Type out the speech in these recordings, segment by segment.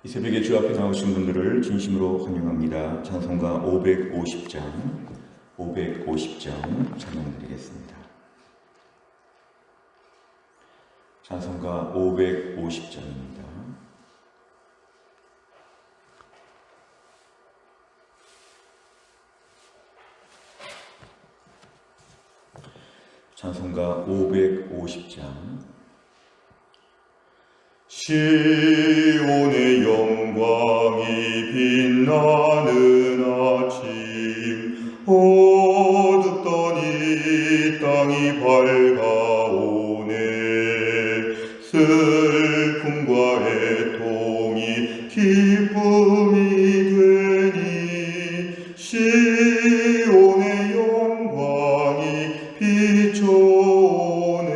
이 새벽에 주 앞에 나오신 분들을 진심으로 환영합니다. 찬송가 550장 찬양드리겠습니다. 찬송가 550장입니다. 찬송가 550장. 시온의 영광이 빛나는 아침, 어둡던 이 땅이 밝아오네. 슬픔과 애통이 기쁨이 되니 시온의 영광이 비춰오네.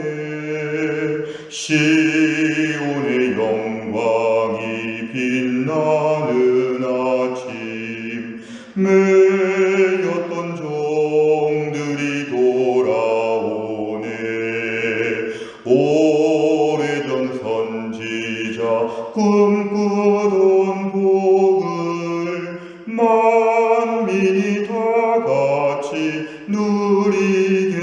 시온의 영광이 빛나는 아침, 매였던 종들이 돌아오네. 오래전 선지자 꿈꾸던 복을 만민이 다 같이 누리겠네.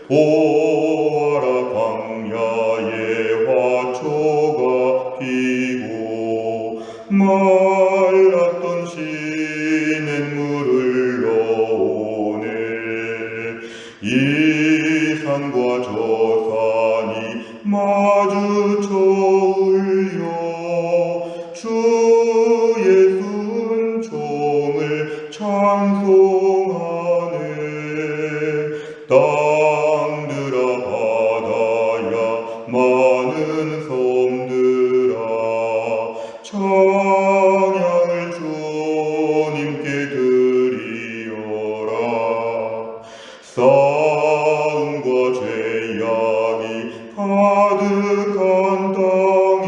보아라, 광야에 화초가 피고 말랐던 시냇물을 흘러오네. 이 산과 저 산이 마주쳐 울려 주의 순종을 찬송하네. 땅들아 바다야 많은 섬들아 찬양을 주님께 드리어라. 싸움과 죄악이 가득한 땅에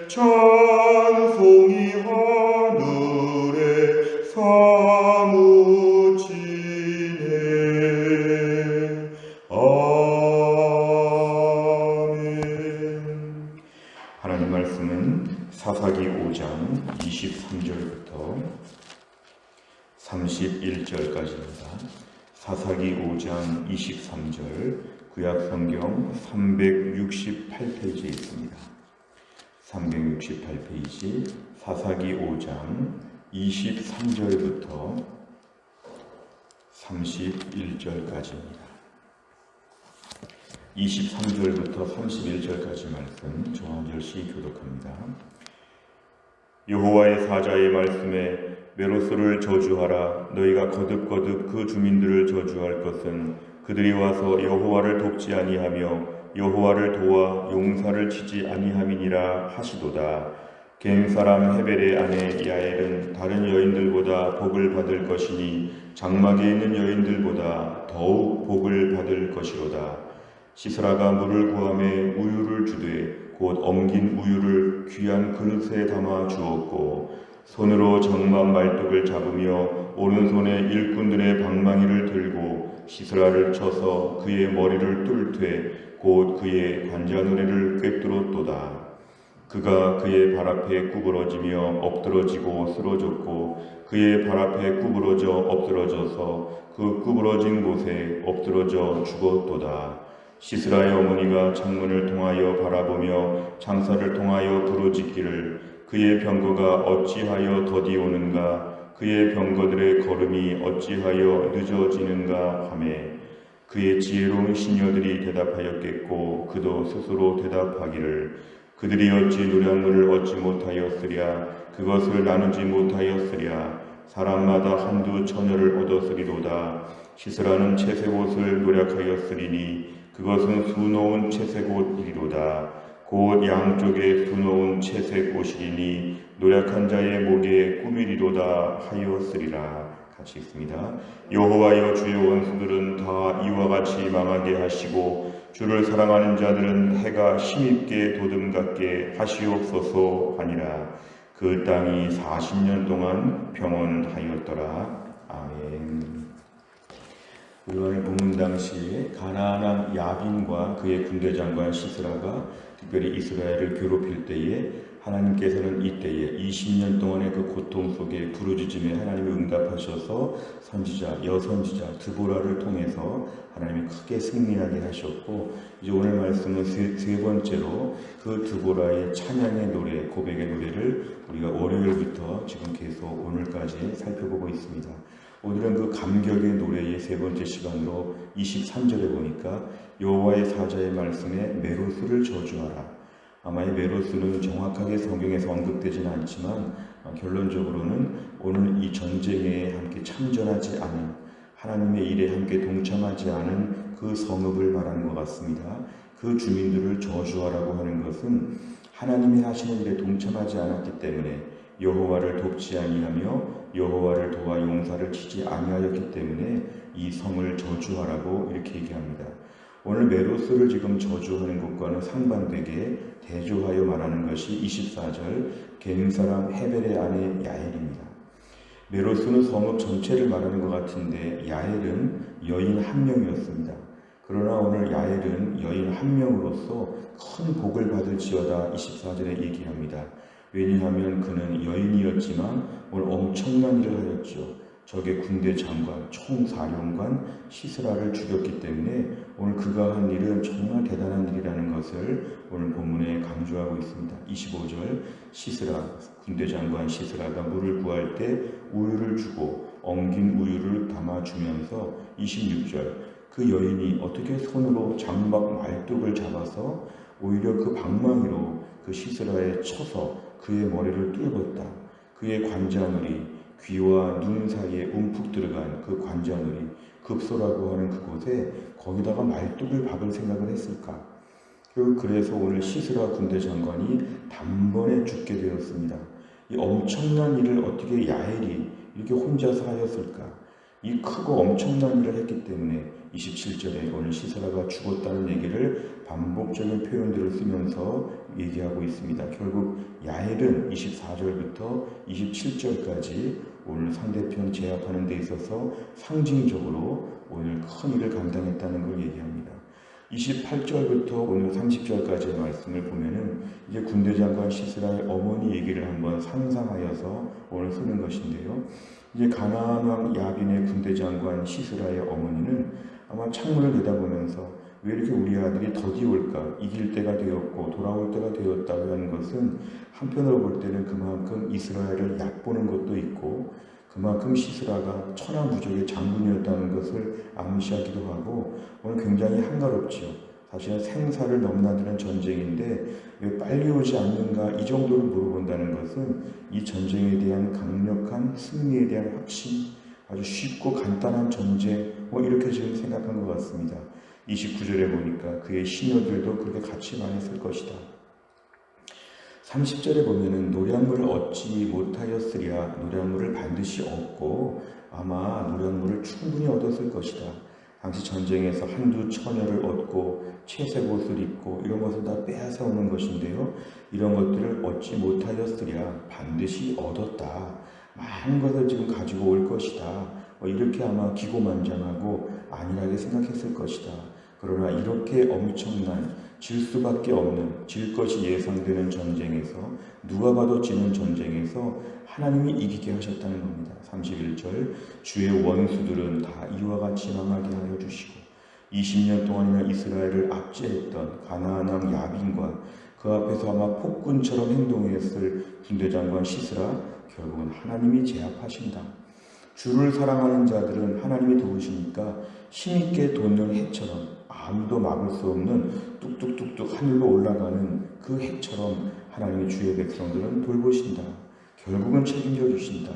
찬송이 하늘에 사무치네. 아멘. 하나님 말씀은 사사기 5장 23절부터 31절까지입니다. 사사기 5장 23절, 구약성경 368페이지에 있습니다. 368페이지, 사사기 5장 23절부터 31절까지입니다. 23절부터 31절까지 말씀 저와 열심히 교독합니다. 여호와의 사자의 말씀에 메로스를 저주하라. 너희가 거듭거듭 그 주민들을 저주할 것은 그들이 와서 여호와를 돕지 아니하며 여호와를 도와 용사를 치지 아니함이니라 하시도다. 겐 사람 헤벨의 아내 야엘은 다른 여인들보다 복을 받을 것이니 장막에 있는 여인들보다 더욱 복을 받을 것이로다. 시스라가 물을 구하매 우유를 주되 곧 엉긴 우유를 귀한 그릇에 담아 주었고 손으로 장막 말뚝을 잡으며 오른손에 일꾼들의 방망이를 들고 시스라를 쳐서 그의 머리를 뚫되 곧 그의 관자노래를 꿰뚫었도다. 그가 그의 발 앞에 구부러지며 엎드러지고 쓰러졌고 그의 발 앞에 구부러져 엎드러져서 그 구부러진 곳에 엎드러져 죽었도다. 시스라의 어머니가 창문을 통하여 바라보며 창살을 통하여 부르짖기를 그의 병거가 어찌하여 더디 오는가 그의 병거들의 걸음이 어찌하여 늦어지는가 하매 그의 지혜로운 시녀들이 대답하였겠고 그도 스스로 대답하기를 그들이 어찌 노량물을 얻지 못하였으랴 그것을 나누지 못하였으랴 사람마다 한두 처녀를 얻었으리로다. 시스라는 채색 옷을 노력하였으리니 그것은 수놓은 채색 옷이리로다. 곧 양쪽에 수놓은 채색 옷이리니 노력한 자의 목에 꾸미리로다 하였으리라. 같이 읽습니다. 여호와여 주의 원수들은 다 이와 같이 망하게 하시고 주를 사랑하는 자들은 해가 힘있게 도듬갑게 하시옵소서 하니라. 그 땅이 40년 동안 평온하였더라. 아멘. 우리 오늘 본문 당시에 가나안 왕 야빈과 그의 군대 장관 시스라가 특별히 이스라엘을 괴롭힐 때에 하나님께서는 이때에 20년 동안의 그 고통 속에 부르짖음에 하나님이 응답하셔서 선지자, 여선지자 드보라를 통해서 하나님이 크게 승리하게 하셨고, 이제 오늘 말씀은 세 번째로 그 드보라의 찬양의 노래, 고백의 노래를 우리가 월요일부터 지금 계속 오늘까지 살펴보고 있습니다. 오늘은 그 감격의 노래의 세 번째 시간으로 23절에 보니까 여호와의 사자의 말씀에 메로스를 저주하라. 아마 이 메로스는 정확하게 성경에서 언급되지는 않지만 결론적으로는 오늘 이 전쟁에 함께 참전하지 않은, 하나님의 일에 함께 동참하지 않은 그 성읍을 말하는 것 같습니다. 그 주민들을 저주하라고 하는 것은 하나님이 하시는 일에 동참하지 않았기 때문에, 여호와를 돕지 아니하며 여호와를 도와 용사를 치지 아니하였기 때문에 이 성을 저주하라고 이렇게 얘기합니다. 오늘 메로스를 지금 저주하는 것과는 상반되게 대조하여 말하는 것이 24절 겐사람 헤벨의 아내 야엘입니다. 메로스는 성읍 전체를 말하는 것 같은데 야엘은 여인 한 명이었습니다. 그러나 오늘 야엘은 여인 한 명으로서 큰 복을 받을지어다 24절에 얘기합니다. 왜냐하면 그는 여인이었지만 오늘 엄청난 일을 하였죠. 적의 군대 장관, 총사령관 시스라를 죽였기 때문에 오늘 그가 한 일은 정말 대단한 일이라는 것을 오늘 본문에 강조하고 있습니다. 25절 시스라, 군대 장관 시스라가 물을 구할 때 우유를 주고 엉긴 우유를 담아주면서 26절 그 여인이 어떻게 손으로 장막 말뚝을 잡아서 오히려 그 방망이로 그 시스라에 쳐서 그의 머리를 뚫었다. 그의 관자놀이, 귀와 눈 사이에 움푹 들어간 그 관자놀이, 급소라고 하는 그곳에 거기다가 말뚝을 박을 생각을 했을까? 결국 그래서 오늘 시스라 군대 장관이 단번에 죽게 되었습니다. 이 엄청난 일을 어떻게 야엘이 이렇게 혼자서 하였을까? 이 크고 엄청난 일을 했기 때문에 27절에 오늘 시스라가 죽었다는 얘기를 반복적인 표현들을 쓰면서 얘기하고 있습니다. 결국 야엘은 24절부터 27절까지 오늘 상대편 제압하는 데 있어서 상징적으로 오늘 큰 일을 감당했다는 걸 얘기합니다. 28절부터 오늘 30절까지의 말씀을 보면은 이제 군대 장관 시스라의 어머니 얘기를 한번 상상하여서 오늘 쓰는 것인데요. 이제 가나안 왕 야빈의 군대 장관 시스라의 어머니는 아마 창문을 내다보면서 왜 이렇게 우리 아들이 더디 올까? 이길 때가 되었고 돌아올 때가 되었다고 하는 것은 한편으로 볼 때는 그만큼 이스라엘을 얕보는 것도 있고 그만큼 시스라가 천하무적의 장군이었다는 것을 암시하기도 하고 오늘 굉장히 한가롭지요. 사실은 생사를 넘나드는 전쟁인데 왜 빨리 오지 않는가 이 정도로 물어본다는 것은 이 전쟁에 대한 강력한 승리에 대한 확신, 아주 쉽고 간단한 전쟁 이렇게 지금 생각한 것 같습니다. 29절에 보니까 그의 시녀들도 그렇게 같이 말했을 것이다. 30절에 보면은 노량물을 얻지 못하였으랴, 노량물을 반드시 얻고 아마 노량물을 충분히 얻었을 것이다. 당시 전쟁에서 한두 처녀를 얻고 채색 옷을 입고 이런 것을 다 빼앗아 오는 것인데요. 이런 것들을 얻지 못하였으랴, 반드시 얻었다. 많은 것을 지금 가지고 올 것이다. 이렇게 아마 기고만장하고 안일하게 생각했을 것이다. 그러나 이렇게 엄청난 질 수밖에 없는, 질 것이 예상되는 전쟁에서, 누가 봐도 지는 전쟁에서 하나님이 이기게 하셨다는 겁니다. 31절 주의 원수들은 다 이와 같이 망하게 하여 주시고 20년 동안이나 이스라엘을 압제했던 가나안 왕 야빈과 그 앞에서 아마 폭군처럼 행동했을 군대 장관 시스라, 결국은 하나님이 제압하신다. 주를 사랑하는 자들은 하나님이 도우시니까 힘있게 돋는 해처럼, 아무도 막을 수 없는 뚝뚝뚝뚝 하늘로 올라가는 그 해처럼 하나님의 주의 백성들은 돌보신다. 결국은 책임져 주신다.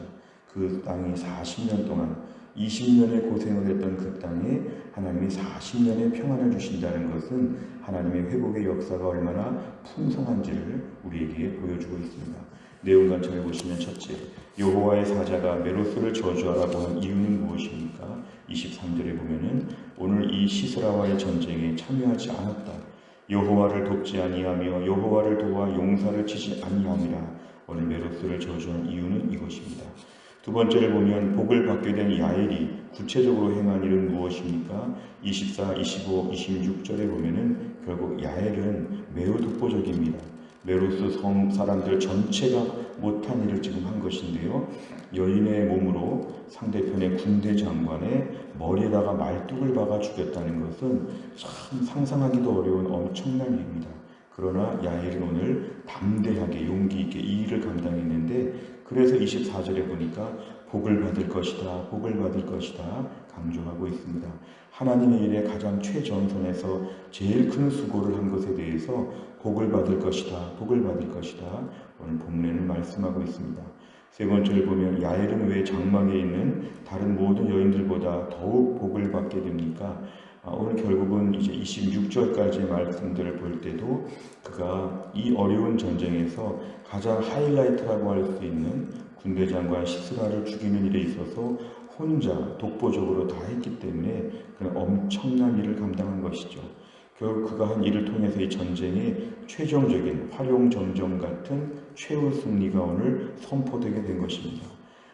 그 땅이 40년 동안 20년의 고생을 했던 그 땅에 하나님이 40년의 평안을 주신다는 것은 하나님의 회복의 역사가 얼마나 풍성한지를 우리에게 보여주고 있습니다. 내용 관점해 보시면 첫째, 여호와의 사자가 메로스를 저주하라고 한 이유는 무엇입니까? 23절에 보면은 오늘 이 시스라와의 전쟁에 참여하지 않았다. 여호와를 돕지 아니하며 여호와를 도와 용사를 치지 아니함이라. 오늘 메로스를 저주한 이유는 이것입니다. 두 번째를 보면 복을 받게 된 야엘이 구체적으로 행한 일은 무엇입니까? 24, 25, 26절에 보면은 결국 야엘은 매우 독보적입니다. 메로스 성 사람들 전체가 못한 일을 지금 한 것인데요. 여인의 몸으로 상대편의 군대 장관의 머리에다가 말뚝을 박아 죽였다는 것은 참 상상하기도 어려운 엄청난 일입니다. 그러나 야엘은 오늘 담대하게 용기 있게 이 일을 감당했는데, 그래서 24절에 보니까 복을 받을 것이다, 복을 받을 것이다 강조하고 있습니다. 하나님의 일에 가장 최전선에서 제일 큰 수고를 한 것에 대해서 복을 받을 것이다, 복을 받을 것이다 오늘 본문에는 말씀하고 있습니다. 세 번째를 보면 야엘은 왜 장막에 있는 다른 모든 여인들보다 더욱 복을 받게 됩니까? 오늘 결국은 이제 26절까지의 말씀들을 볼 때도 그가 이 어려운 전쟁에서 가장 하이라이트라고 할 수 있는 군대 장관 시스라를 죽이는 일에 있어서 혼자 독보적으로 다 했기 때문에 그는 엄청난 일을 감당한 것이죠. 결국 그가 한 일을 통해서 이 전쟁의 최종적인 활용점정 같은 최후 승리가 오늘 선포되게 된 것입니다.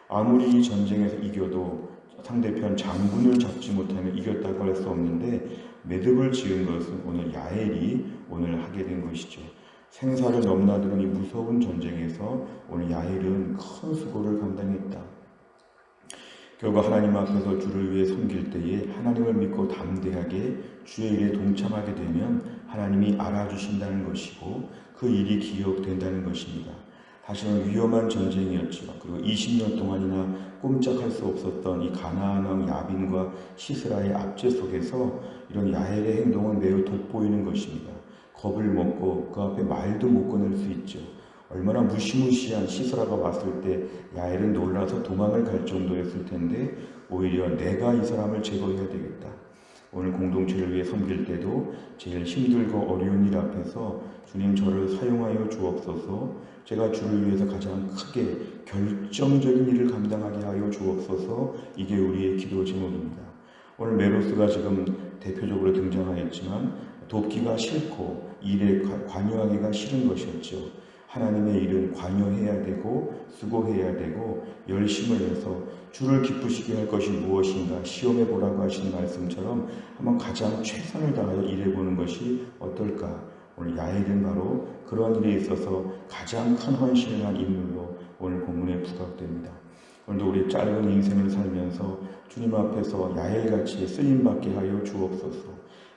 아무리 이 전쟁에서 이겨도 상대편 장군을 잡지 못하면 이겼다고 할 수 없는데, 매듭을 지은 것은 오늘 야엘이 오늘 하게 된 것이죠. 생사를 넘나드는 이 무서운 전쟁에서 오늘 야엘은 큰 수고를 감당했다. 결국 하나님 앞에서 주를 위해 섬길 때에 하나님을 믿고 담대하게 주의 일에 동참하게 되면 하나님이 알아주신다는 것이고 그 일이 기억된다는 것입니다. 사실은 위험한 전쟁이었죠. 그리고 20년 동안이나 꼼짝할 수 없었던 이 가나안 왕 야빈과 시스라의 압제 속에서 이런 야엘의 행동은 매우 돋보이는 것입니다. 겁을 먹고 그 앞에 말도 못 꺼낼 수 있죠. 얼마나 무시무시한 시스라가 왔을 때 야엘은 놀라서 도망을 갈 정도였을 텐데 오히려 내가 이 사람을 제거해야 되겠다. 오늘 공동체를 위해 섬길 때도 제일 힘들고 어려운 일 앞에서 주님 저를 사용하여 주옵소서, 제가 주를 위해서 가장 크게 결정적인 일을 감당하게 하여 주옵소서, 이게 우리의 기도 제목입니다. 오늘 메로스가 지금 대표적으로 등장하였지만 돕기가 싫고 일에 관여하기가 싫은 것이었죠. 하나님의 일은 관여해야 되고 수고해야 되고 열심을 해서 주를 기쁘시게 할 것이 무엇인가 시험해 보라고 하시는 말씀처럼 한번 가장 최선을 다하여 일해보는 것이 어떨까. 오늘 야엘은 바로 그러한 일에 있어서 가장 큰 헌신을 한 인물로 오늘 본문에 부각됩니다. 오늘도 우리 짧은 인생을 살면서 주님 앞에서 야엘같이 쓰임받게 하여 주옵소서,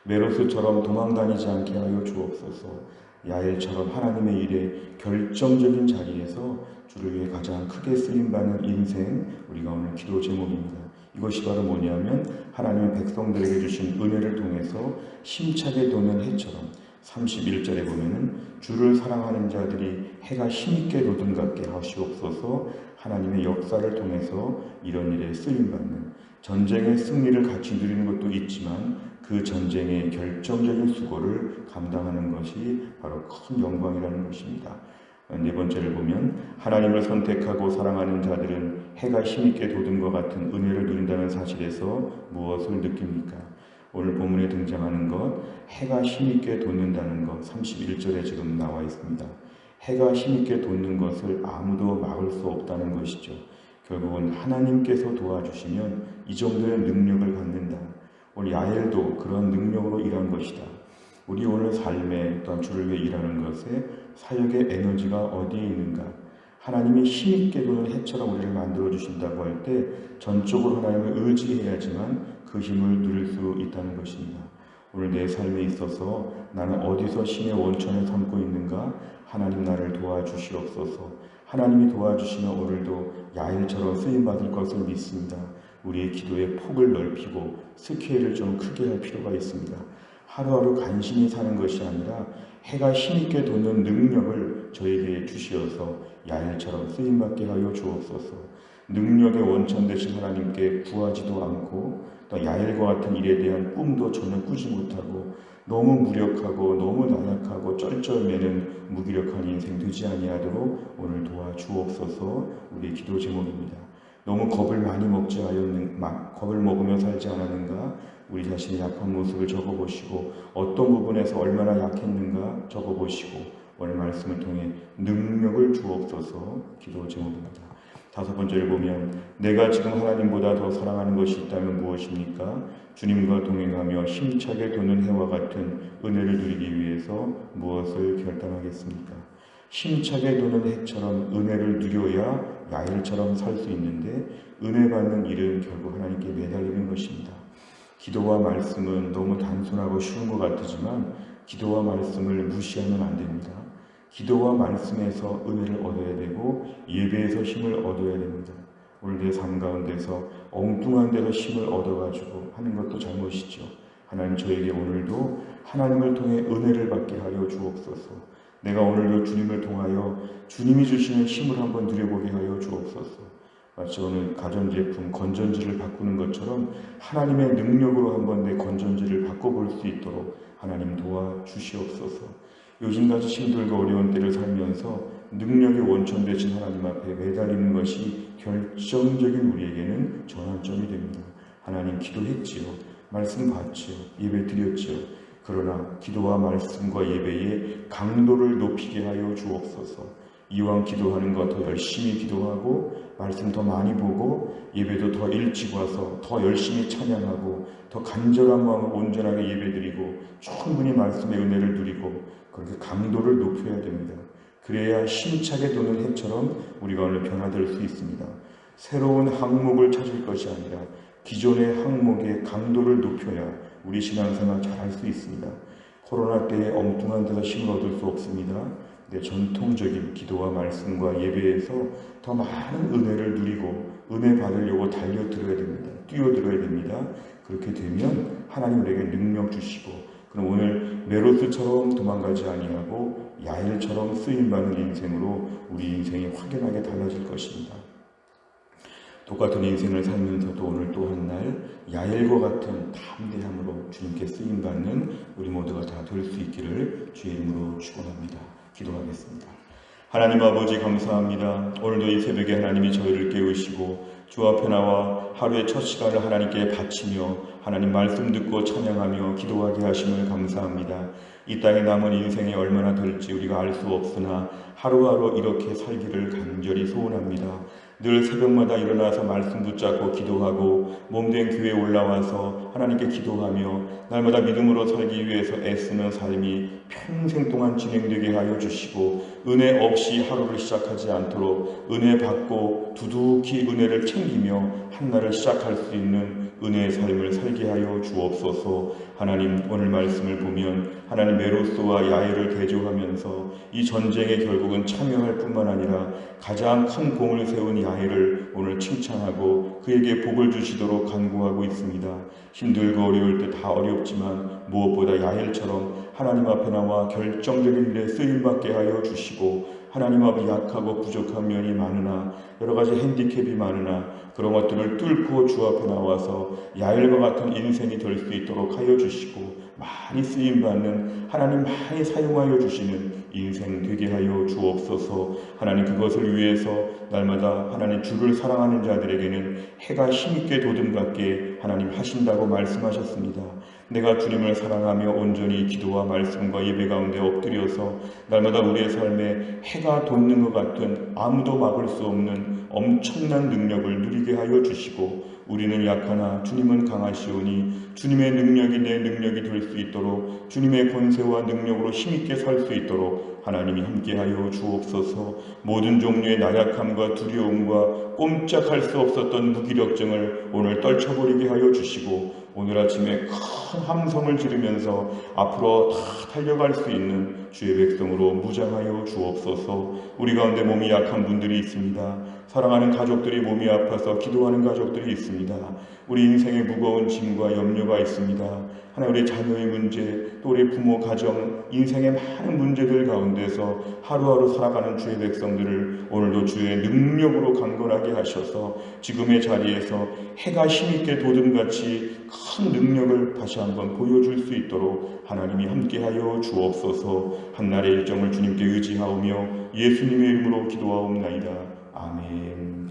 메로스처럼 도망다니지 않게 하여 주옵소서, 야엘처럼 하나님의 일에 결정적인 자리에서 주를 위해 가장 크게 쓰임받는 인생, 우리가 오늘 기도 제목입니다. 이것이 바로 뭐냐면 하나님의 백성들에게 주신 은혜를 통해서 힘차게 도는 해처럼 31절에 보면은 주를 사랑하는 자들이 해가 힘있게 돋은 같게 하시옵소서, 하나님의 역사를 통해서 이런 일에 쓰임받는, 전쟁의 승리를 같이 누리는 것도 있지만 그 전쟁의 결정적인 수고를 감당하는 것이 바로 큰 영광이라는 것입니다. 네 번째를 보면 하나님을 선택하고 사랑하는 자들은 해가 힘있게 돋은 것 같은 은혜를 누린다는 사실에서 무엇을 느낍니까? 오늘 본문에 등장하는 것, 해가 힘있게 돋는다는 것 31절에 지금 나와 있습니다. 해가 힘있게 돋는 것을 아무도 막을 수 없다는 것이죠. 결국은 하나님께서 도와주시면 이 정도의 능력을 갖는다. 오늘 야엘도 그런 능력으로 일한 것이다. 우리 오늘 삶에 어떤 주를 위해 일하는 것에 사역의 에너지가 어디에 있는가? 하나님이 힘있게 도는 해처럼 우리를 만들어주신다고 할 때 전적으로 하나님을 의지해야지만 그 힘을 누릴 수 있다는 것입니다. 오늘 내 삶에 있어서 나는 어디서 신의 원천을 삼고 있는가? 하나님 나를 도와주시옵소서. 하나님이 도와주시면 오늘도 야엘처럼 쓰임받을 것을 믿습니다. 우리의 기도의 폭을 넓히고 스케일을 좀 크게 할 필요가 있습니다. 하루하루 간신히 사는 것이 아니라 해가 힘있게 돋는 능력을 저에게 주시어서 야엘처럼 쓰임받게 하여 주옵소서. 능력의 원천 되신 하나님께 구하지도 않고 또 야엘과 같은 일에 대한 꿈도 전혀 꾸지 못하고 너무 무력하고 너무 나약하고 쩔쩔매는 무기력한 인생 되지 아니하도록 오늘 도와주옵소서. 우리의 기도 제목입니다. 너무 겁을 많이 먹지 않았는가, 겁을 먹으며 살지 않았는가, 우리 자신의 약한 모습을 적어보시고 어떤 부분에서 얼마나 약했는가 적어보시고 오늘 말씀을 통해 능력을 주옵소서. 기도 제목입니다. 5번째를 보면 내가 지금 하나님보다 더 사랑하는 것이 있다면 무엇입니까? 주님과 동행하며 힘차게 도는 해와 같은 은혜를 누리기 위해서 무엇을 결단하겠습니까? 힘차게 도는 해처럼 은혜를 누려야 야일처럼 살 수 있는데 은혜 받는 일은 결국 하나님께 매달리는 것입니다. 기도와 말씀은 너무 단순하고 쉬운 것 같지만 기도와 말씀을 무시하면 안 됩니다. 기도와 말씀에서 은혜를 얻어야 되고 예배에서 힘을 얻어야 됩니다. 오늘 내 삶 가운데서 엉뚱한 데서 힘을 얻어가지고 하는 것도 잘못이죠. 하나님 저에게 오늘도 하나님을 통해 은혜를 받게 하여 주옵소서. 내가 오늘도 주님을 통하여 주님이 주시는 힘을 한번 누려보게 하여 주옵소서. 마치 오늘 가전제품 건전지를 바꾸는 것처럼 하나님의 능력으로 한번 내 건전지를 바꿔볼 수 있도록 하나님 도와주시옵소서. 요즘같이 힘들고 어려운 때를 살면서 능력의 원천 되신 하나님 앞에 매달리는 것이 결정적인 우리에게는 전환점이 됩니다. 하나님 기도했지요. 말씀 받지요. 예배 드렸지요. 그러나 기도와 말씀과 예배의 강도를 높이게 하여 주옵소서. 이왕 기도하는 것 더 열심히 기도하고 말씀 더 많이 보고 예배도 더 일찍 와서 더 열심히 찬양하고 더 간절한 마음으로 온전하게 예배드리고 충분히 말씀의 은혜를 누리고 그렇게 강도를 높여야 됩니다. 그래야 힘차게 도는 해처럼 우리가 오늘 변화될 수 있습니다. 새로운 항목을 찾을 것이 아니라 기존의 항목의 강도를 높여야 우리 신앙생활 잘할 수 있습니다. 코로나 때에 엉뚱한 데서 힘을 얻을 수 없습니다. 내 전통적인 기도와 말씀과 예배에서 더 많은 은혜를 누리고 은혜 받으려고 달려들어야 됩니다. 뛰어들어야 됩니다. 그렇게 되면 하나님 우리에게 능력 주시고 그럼 오늘 메로스처럼 도망가지 아니하고 야일처럼 쓰임받는 인생으로 우리 인생이 확연하게 달라질 것입니다. 똑같은 인생을 살면서도 오늘 또 한 날 야일과 같은 담대함으로 주님께 쓰임받는 우리 모두가 다 될 수 있기를 주의 이름으로 축원합니다. 기도하겠습니다. 하나님 아버지 감사합니다. 오늘도 이 새벽에 하나님이 저희를 깨우시고 주 앞에 나와 하루의 첫 시간을 하나님께 바치며 하나님 말씀 듣고 찬양하며 기도하게 하심을 감사합니다. 이 땅에 남은 인생이 얼마나 될지 우리가 알 수 없으나 하루하루 이렇게 살기를 간절히 소원합니다. 늘 새벽마다 일어나서 말씀 붙잡고 기도하고 몸된 교회에 올라와서 하나님께 기도하며 날마다 믿음으로 살기 위해서 애쓰는 삶이 평생 동안 진행되게 하여 주시고 은혜 없이 하루를 시작하지 않도록 은혜 받고 두둑히 은혜를 챙기며 한날을 시작할 수 있는 은혜의 삶을 살게 하여 주옵소서. 하나님 오늘 말씀을 보면 하나님 메로스와 야일을 대조하면서 이 전쟁에 결국은 참여할 뿐만 아니라 가장 큰 공을 세운 야일을 오늘 칭찬하고 그에게 복을 주시도록 간구하고 있습니다. 힘들고 어려울 때 다 어렵지만 무엇보다 야일처럼 하나님 앞에 나와 결정적인 일에 쓰임받게 하여 주시고 하나님 앞에 약하고 부족한 면이 많으나 여러 가지 핸디캡이 많으나 그런 것들을 뚫고 주 앞에 나와서 야일과 같은 인생이 될 수 있도록 하여 주시고 많이 쓰임받는 하나님 많이 사용하여 주시는 인생 되게 하여 주옵소서. 하나님 그것을 위해서 날마다 하나님 주를 사랑하는 자들에게는 해가 힘있게 돋음같게 하나님 하신다고 말씀하셨습니다. 내가 주님을 사랑하며 온전히 기도와 말씀과 예배 가운데 엎드려서 날마다 우리의 삶에 해가 돋는 것 같은 아무도 막을 수 없는 엄청난 능력을 누리게 하여 주시고 우리는 약하나 주님은 강하시오니 주님의 능력이 내 능력이 될 수 있도록 주님의 권세와 능력으로 힘있게 살 수 있도록 하나님이 함께하여 주옵소서. 모든 종류의 나약함과 두려움과 꼼짝할 수 없었던 무기력증을 오늘 떨쳐버리게 하여 주시고 오늘 아침에 큰 함성을 지르면서 앞으로 다 달려갈 수 있는 주의 백성으로 무장하여 주옵소서. 우리 가운데 몸이 약한 분들이 있습니다. 사랑하는 가족들이 몸이 아파서 기도하는 가족들이 있습니다. 우리 인생에 무거운 짐과 염려가 있습니다. 하나님 우리 자녀의 문제, 또 우리 부모 가정, 인생의 많은 문제들 가운데서 하루하루 살아가는 주의 백성들을 오늘도 주의 능력으로 강건하게 하셔서 지금의 자리에서 해가 힘있게 돋음같이 큰 능력을 다시 한번 보여줄 수 있도록 하나님이 함께하여 주옵소서. 한날의 일정을 주님께 의지하오며 예수님의 이름으로 기도하옵나이다. 아멘.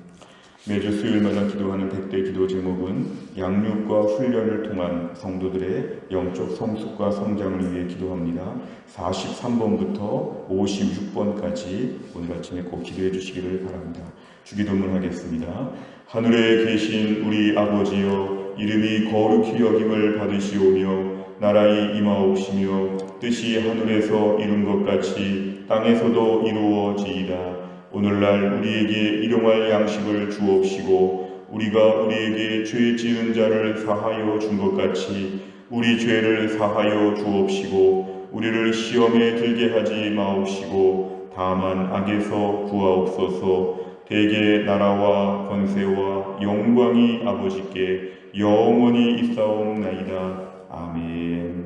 매주 수요일마다 기도하는 100대 기도 제목은 양육과 훈련을 통한 성도들의 영적 성숙과 성장을 위해 기도합니다. 43번부터 56번까지 오늘 아침에 꼭 기도해 주시기를 바랍니다. 주기도문 하겠습니다. 하늘에 계신 우리 아버지여, 이름이 거룩히 여김을 받으시오며 나라의 임하옵시며 뜻이 하늘에서 이룬 것 같이 땅에서도 이루어지이다. 오늘날 우리에게 일용할 양식을 주옵시고 우리가 우리에게 죄 지은 자를 사하여 준 것 같이 우리 죄를 사하여 주옵시고 우리를 시험에 들게 하지 마옵시고 다만 악에서 구하옵소서. 대개 나라와 권세와 영광이 아버지께 영원히 있사옵나이다. 아멘.